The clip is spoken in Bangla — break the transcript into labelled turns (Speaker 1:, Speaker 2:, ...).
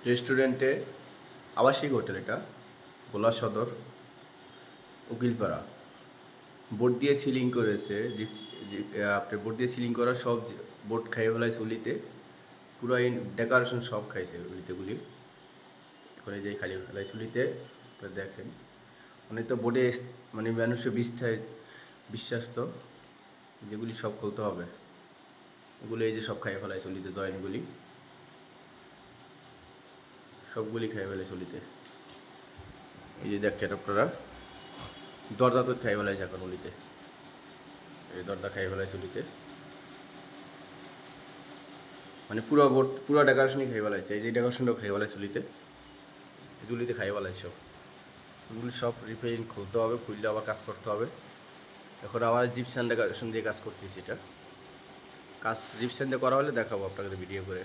Speaker 1: রেস্টুরেন্টে আবাসিক হোটেল এটা ভোলা সদর উকিলপাড়া বোর্ড দিয়ে সিলিং করেছে আপনার বোর্ড দিয়ে সিলিং করা সব বোর্ড খাইয়ে ফেলাইছে উলিতে পুরো ডেকোরেশন সব খাইছে উলিতেগুলি এখন এই যে খালি ফেলাইছে উলিতে দেখেন মানে তো বোর্ডে মানে মানুষের বিশ্বাস তো যেগুলি সব খুলতে হবে এগুলো এই যে সব খাইয়ে ফেলাইছে উলিতে জয়েনগুলি সবগুলি খাইয়ে ফেলাইছে উলিতে এই যে দেখেন আপনারা দরজা তো খাই ফেলাইছে এখন উলিতে এই দরজা খাই ফেলাইছে উলিতে মানে পুরো ডেকোরেশনই খাই ফেলাইছে এই যে ডেকোরেশনটাও খাই ফেলাইছে উলিতে এগুলিতে খাই ফেলাইছে এগুলি সব রিপেয়ারিং খুলতে হবে খুললে আবার কাজ করতে হবে এখন আবার জিপসান ডেকোরেশন দিয়ে কাজ করতেছি এটা কাজ জিপসান দিয়ে করা হলে দেখাবো আপনাদের ভিডিও করে